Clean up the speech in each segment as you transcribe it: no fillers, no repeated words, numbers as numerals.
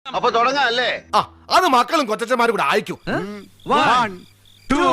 അപ്പൊ തുടങ്ങാം അല്ലേ? അത് മക്കളും കൊച്ചന്മാരും കൂടെ അയക്കും. 1, 2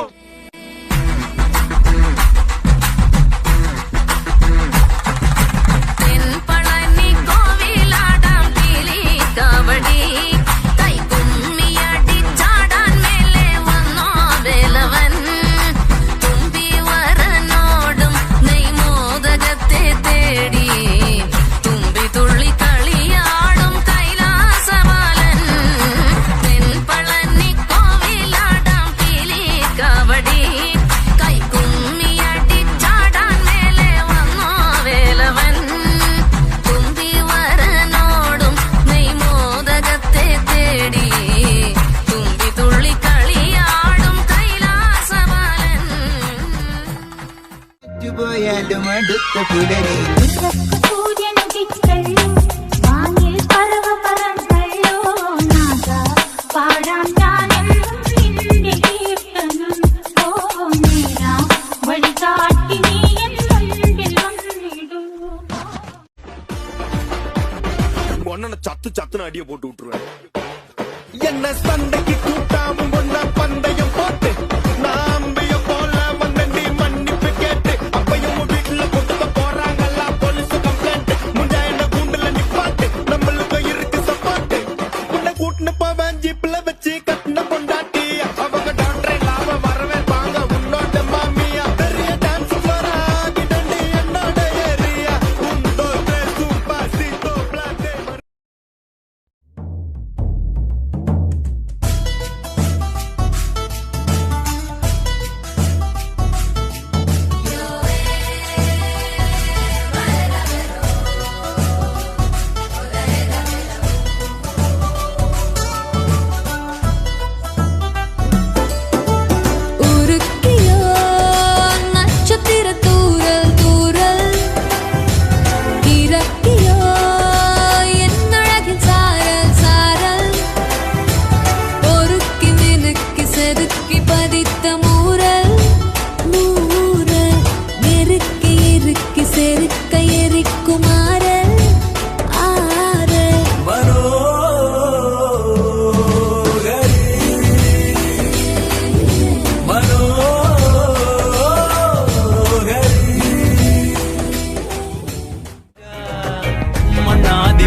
പോയാലും അടുത്ത പുലരി ചത്ത് ചത്തിന് അടിയെ പോട്ട് വിട്ടുരുവേ. என்ன சண்டைக்கு கூட்டாமும் ஒன்ன பந்தயம் போட்டு நாம்பிய போல வந்தண்டி மன்னிப்பு கேட்டு அப்பையும் வீட்டுல கொடுக்க போறாங்கல்ல போலீஸ் கம்ப்ளைண்ட் முண்டா என்ன கூண்டுல நிப்பாட்டு நம்மளுக்கு இருக்கு சப்பாட்டு உன்னை கூட்டுன்னு போவேன் ஜீப்ல வச்சு கட்டின பொண்டாட்டி அவங்க டாக்டரை இல்லாம வரவே வாங்க உன்னோட மாமியா பெரிய டான்ஸ் வரா கிடண்டி என்னோட ஏரியா உண்டோ சூப்பர் சீட்டோ பிளாட்டே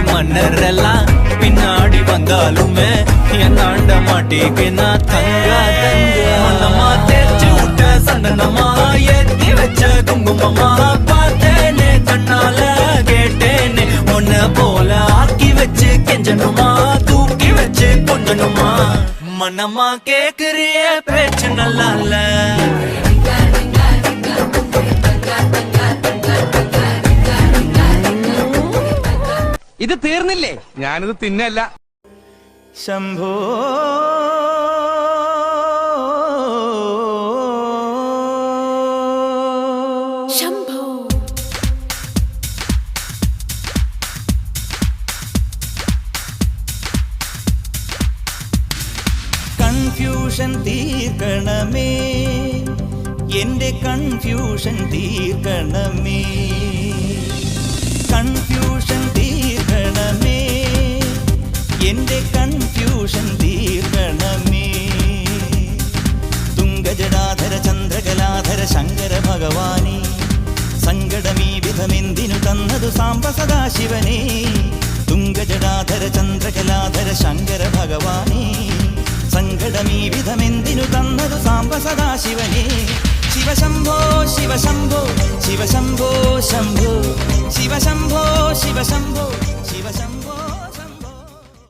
மன்னரெல்லாம் பின்னாடி வந்தாலுமே என்னாண்ட மாட்டிக்கினா தங்க தங்க மன்னமா தேர்ச்சி விட்ட சந்தனமா ஏத்தி வச்ச குங்குமமா பார்த்தேனே கண்ணால கேட்டேனே உன்ன போல ஆக்கி வச்சு கெஞ்சனுமா தூக்கி வச்சு கொஞ்சனுமா மன்னமா கேக்குறிய பேச்சு நல்லா இல்ல ഇത് തീർന്നില്ലേ? ഞാനിത് തിന്നല്ല. ശംഭോ ശംഭോ കൺഫ്യൂഷൻ തീർക്കണമേ എന്റെ കൺഫ്യൂഷൻ തീർക്കണമേ കൺഫ്യൂഷൻ തീർക്കണമേ എന്റെ കൺഫ്യൂഷൻ തീർക്കണമേ തുംഗജടാധര ചന്ദ്രകലാധര ശങ്കര ഭഗവാനേ സങ്കടമീ വിധമെന്തിനു തന്നതു സാംബ സദാശിവനേ തുംഗജടാധര ചന്ദ്രകലാധര ശങ്കര ഭഗവാനേ സങ്കടമീ വിധമെന്തിനു തന്നതു സാംബ സദാശിവനേ ശിവശംഭോ ശിവശംഭോ ശിവശംഭോ ശംഭോ ശിവശംഭോ ശിവശംഭോ